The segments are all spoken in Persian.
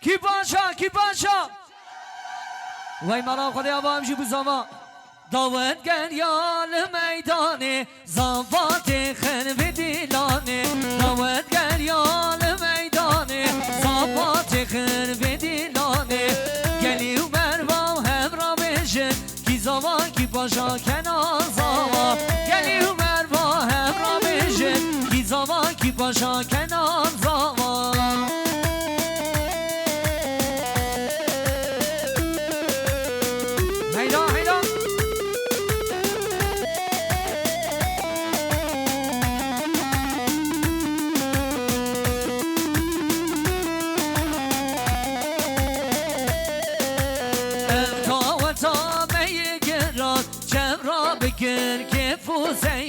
کی باشا وای مرا خدا با همشی بزاما داوت گریال میدانه زنبات خرب دیلانه داوت گریال میدانه زنبات خرب دیلانه گلی و مروا هم را بشه کی زوا کی باشا کنار زوا گلی و مروا هم را بشه کی زوا کی باشا کنار زوا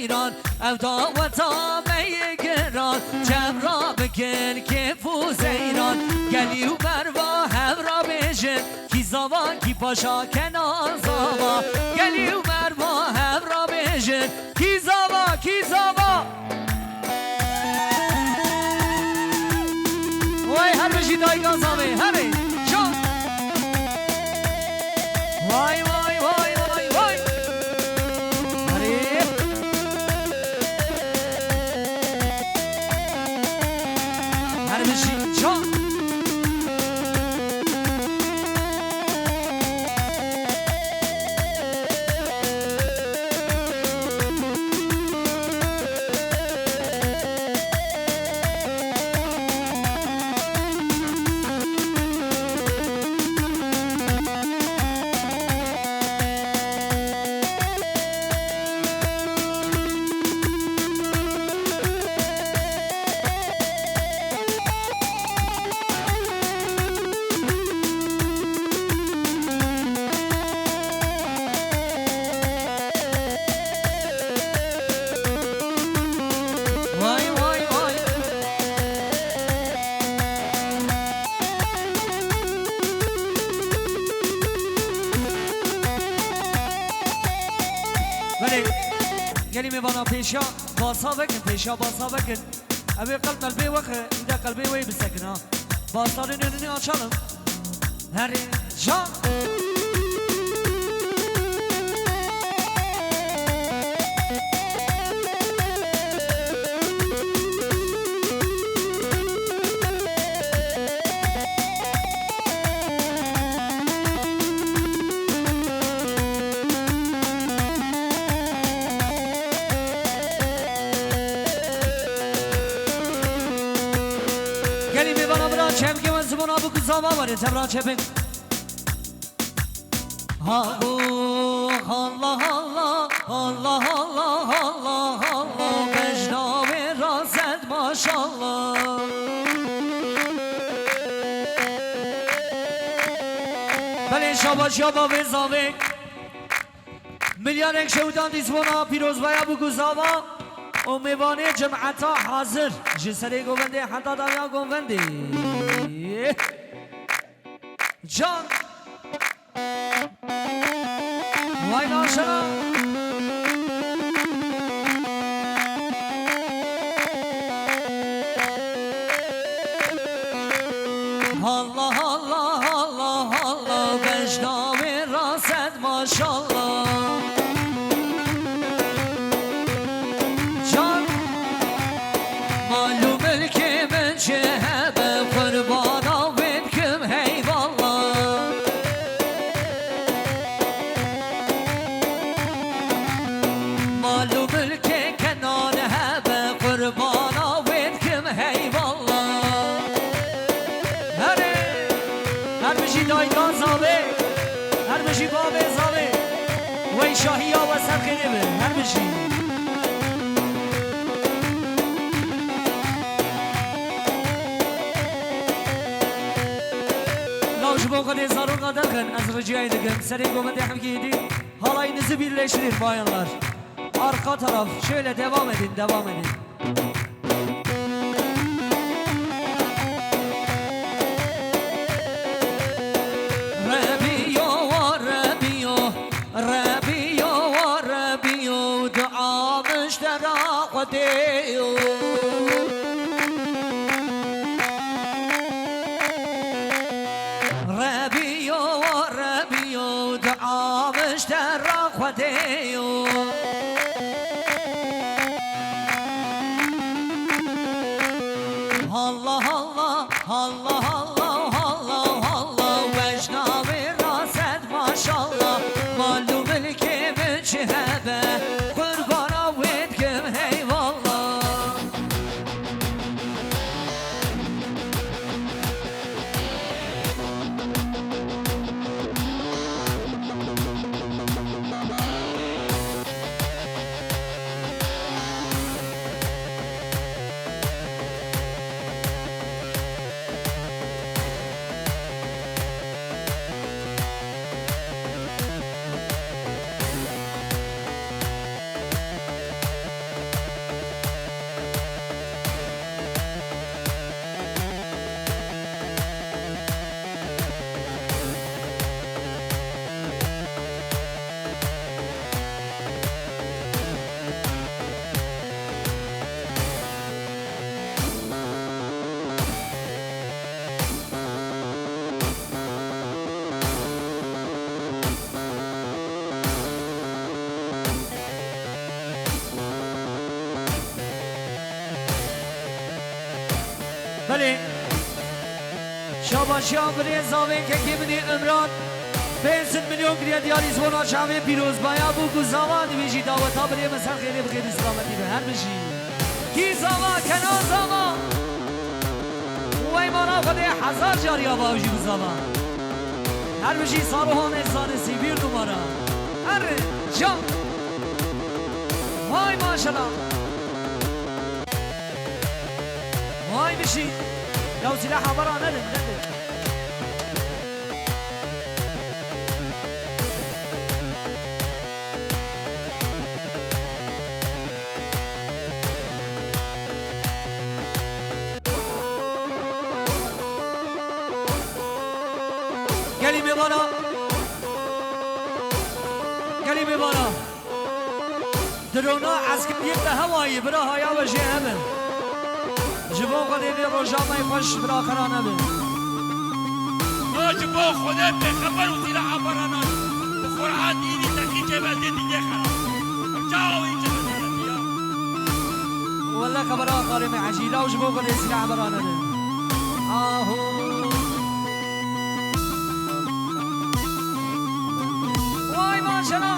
ایران او تا و تا میگران جمع را بکن که فوز ایران گلی و بروا هم را بشه کی زوا کی پاشا کنار زوا گلی و بروا هم را بشه کی زوا وای هر بشی دایگان زامه همه شان وای گلی میوانا پیشا باسا بکن اوی قلبی وقت ایده قلبی وی بسکن ها باسا رو نونی آچالم هری جان چمکی و زبان آبو کزاما باره تبرا چپن الله بجناب رازد ماشالله بله شابا وزاوه میلیارد شهودان دیزبونا پیروز بایا بو کزاما امیوانه جمعتا حاضر جسری گوونده حتی دایا گوونده جان وای ناشنا الله بجنام راست ماشالله هر بشی باب زاوه وی شاهی ها و سر خیلی به هر بشی لاش بوقت زارون قدر کن از رجای دکن سری گومده هم گیدی حالا اینیزی birleştirin bayanlar arka taraf şöyle devam edin الله الله الله الله الله الله وجناوي راست ما شاء الله مالو ملكي من شهبه قربانا ويدكم هي والله بله شاباشیان بری زاوین که کمینی امران 500 میلیون گریه دیاری زوانا شاوه پیروز بایا بو گزاوان بیشی دعوتا بری مثل خیلی بخیر سلامتی به هر بشی کی زاوا کنان زاوا و ایمانا خود 1000 جاری آبا بشی بزاوا هر بشی ساروهان ازان سیبیر دومارا هر جا وای ماشالله وای بشی لو سلاح برا ندن قلبي بالا قلبي بالا درونا عسكرية بهواي برا هيا وجه همه جبو قديدي روجامي خوش برا خرانه به جبو خودت به خبر و سلاح برانا بخورعات اینی تکی جبل دیگه خراب جاو این جبل دیگه والله خبرها قارم عجيلة وجبو قديدي سلاح برانا به آهو واي ما شاء الله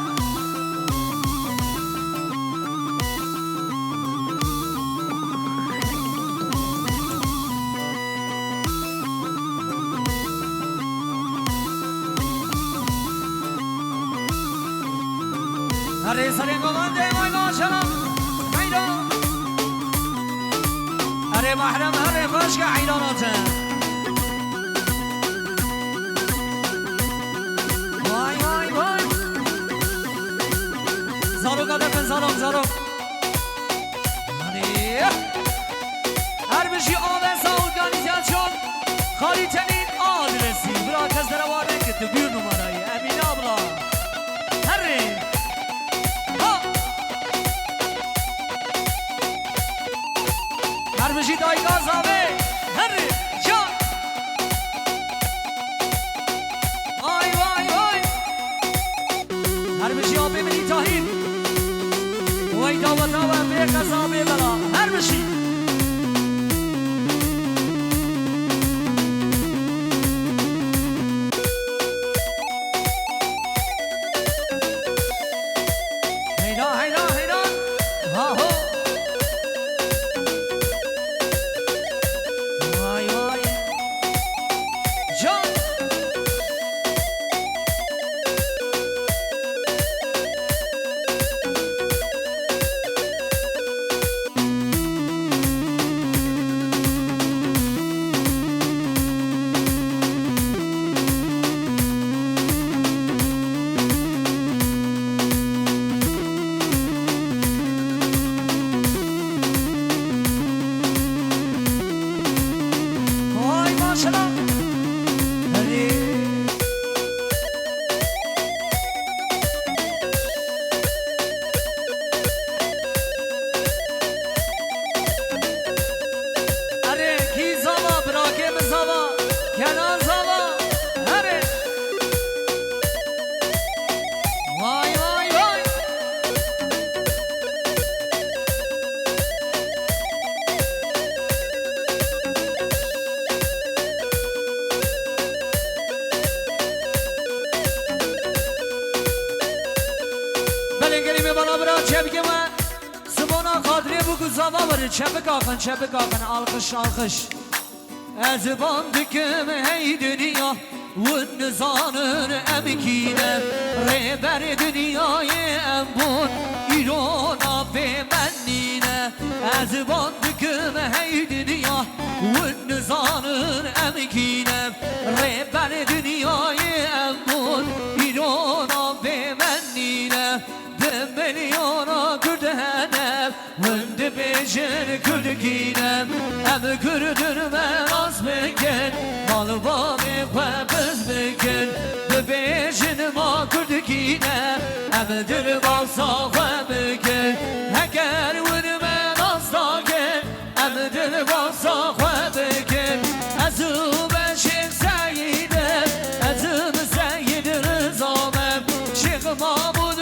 अरे सरे गोवंदे माय माशाल्लाह हैदा अरे محرم अरे خوش का हैदानत वाय वाय वाय زارو قدم زارو زارو अरे هر بشی آوز اورگانیزاسyon خالی تنین آدرسی برا کس در واره که تو بیر نمارایی امین abla هره هر بشی دای گازاوه هر جان وای وای وای هر بشی آبی منی تاهیم وای داوت آوه به قضابه بلا هر بشی هیدا هیدا هیدا ها هو Cebke ve Simona Kadriye bu kuzava varı çebek akın alkış alkış Ezban düküm hey dünya Vın zanın emkine Reber dünyayı embun İrona ve mennine Ezban düküm hey dünya Vın zanın emkine Reber dünyayı embun İrona ve mennine Milyona kürdene Vındı beşir kürdükine Em kürdürme az bikin Malva ve biz bikin De beşin ma kürdükine Em dür balsa ve bikin Heker vurme az dakin Em dür balsa ve bikin Ezü ben Şeyh Seyyid'e Ezü Seyyid Rıza'm Şeyh Mahmud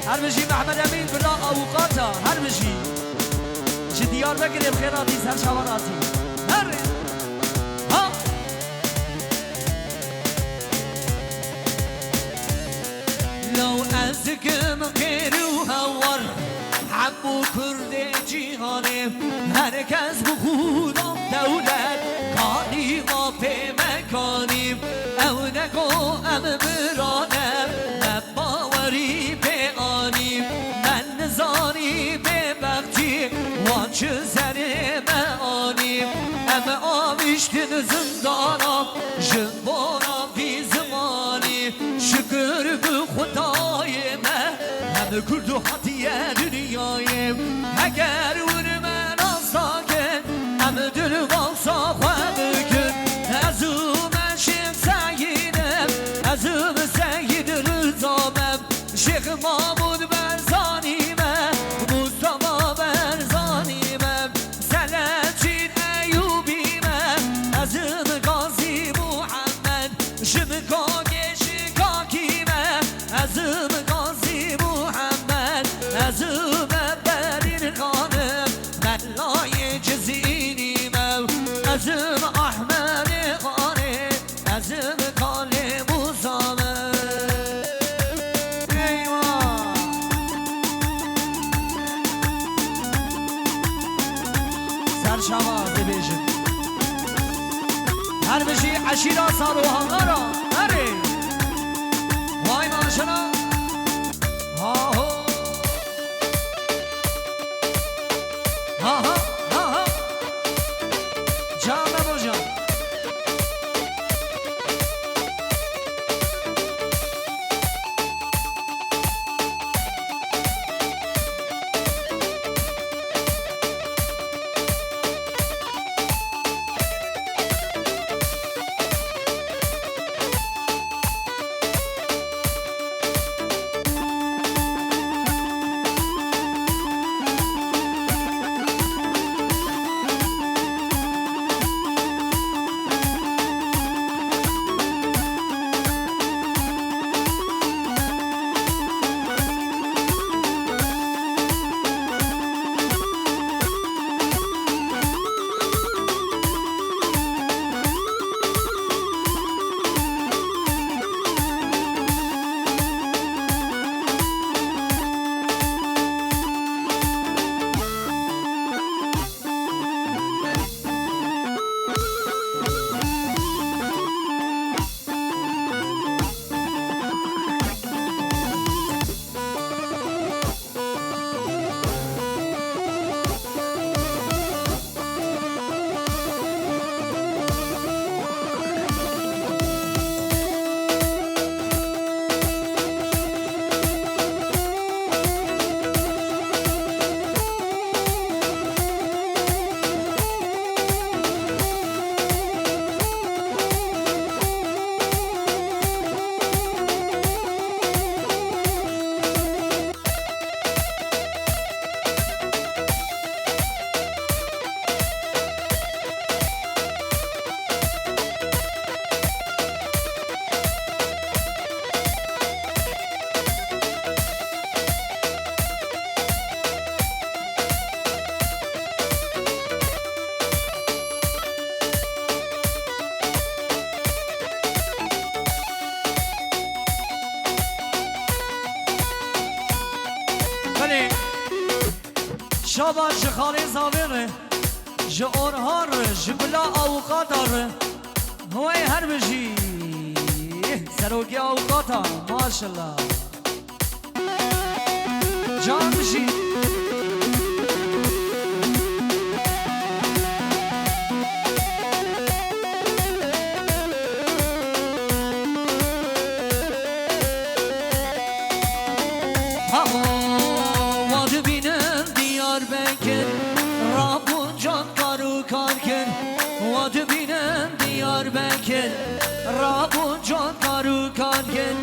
هربجي محمد أمين بالله أوقاته هربجي جديار بكر بخيراتي سر شواراتي هر ها لو أزكم غير وهور حبو كرد جيهاني هركز بخودم دولت كاني ما في مكاني أو نكو أم برانم نباوري بآني من نزاني ببختی وانچه زره معانی ام آویشتن زندانم جنبانم بی زمانی شکر به خدای من همه کرد و حتیه دنیایم اگر ور من آساکن همه دل واسا خواه بکن از او من شیخ سیدم از او سید رضامم شیخ محمود برزانیمم مصطفی برزانیمم سلطین ایوبیمم از او غازی محمد شمکاگه شکاکیمم از او غازی محمد از او مبرین خانم ملای جزینیمم از او احمد خانه از او کاله موسامم سرشما ببیشن هر بشی عشیرا سال و هنگارا هره وای ماشنا ها ها ها ها ها ها جام بجام شابا خالی زاویره جورهار جبلا اوقاتار هوای هر بجی سروکی اوقاتا ماشالله جان بجی رابون جان کارو کار کن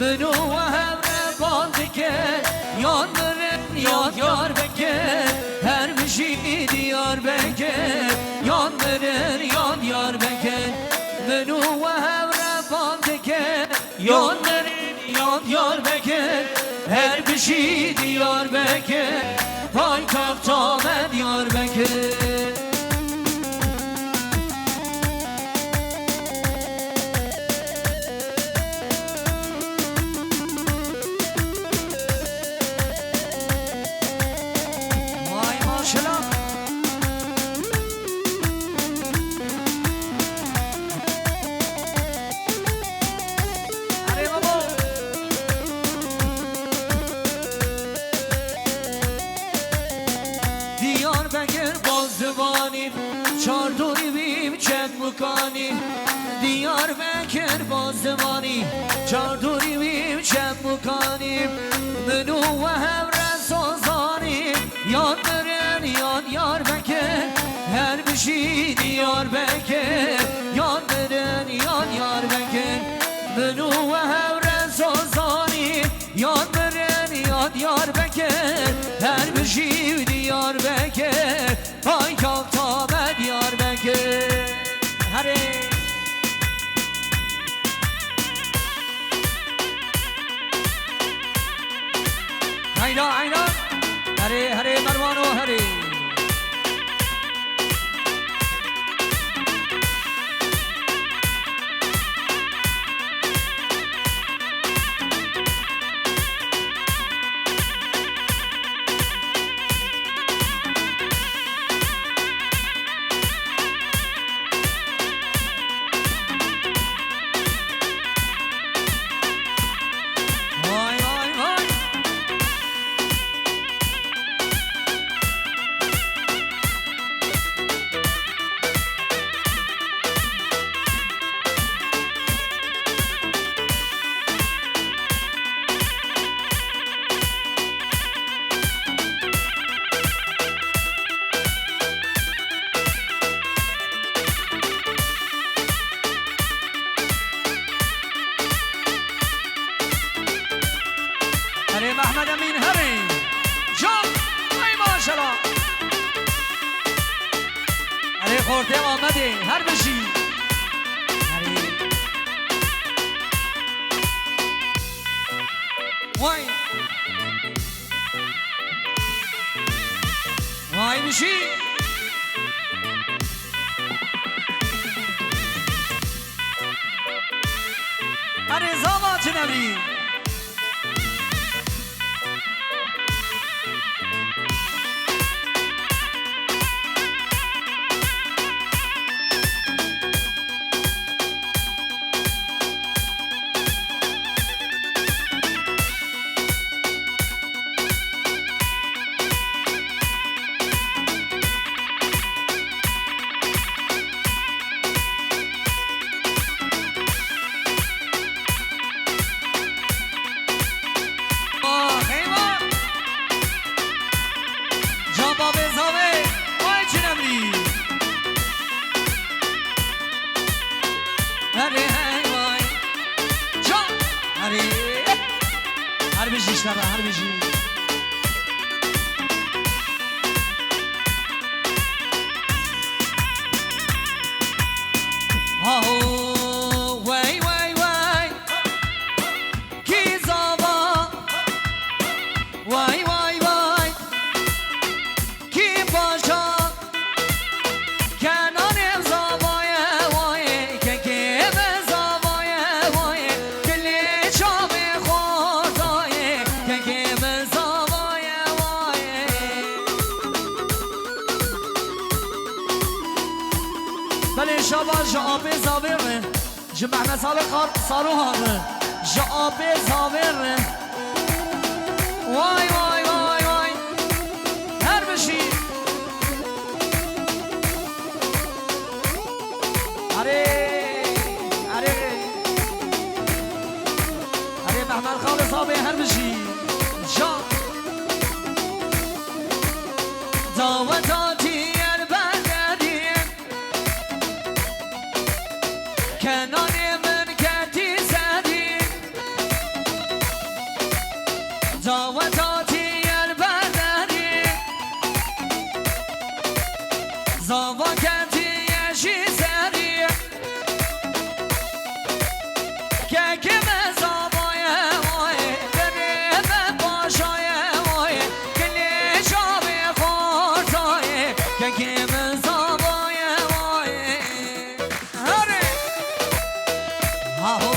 منو و هم ربان دکن یاد مرن یاد یار بکن هر مشی دیار بکن یاد مرن یاد یار بکن منو و هم ربان دکن یاد مرن یاد یار بکن هر مشی دیار بکن پای کاختا من یار بکن دیار بکر بازمانی چاردوری ویم چم مکانیم منو و هم رسازانیم یاد برن یاد یار بکر هر بشی دیار بکر یاد برن یاد یار بکر منو و هم رسازانیم یاد برن یاد یار بکر هر بشی دیار بکر پای کاختا بد یار بکر هره عینا عینا هره هره مروانو هره محمد امین هری جان ای ماشالله هری خورده آمده هر بشی هری وای وای بشی هری زامات نبی هر بجی شبه هر بجی وای وای وای کی زابا وای وای وای کی باشا کنان زابای وای که کی زابای وای کلی چاب خدای که کی بله شبا جعب زاویره جمعنا صاروها جعب زاویره وای وای وای وای هر بشی اره اره اره محمد خالص آبی هر بشی جا دعوتاتی البلدی کنان من کتی زدی دعوتاتی البلدی زاوا کتی یشی زدی که کم زابای وای بری به باشای وای کلی شابی خورتای که کم زابای وای هره ها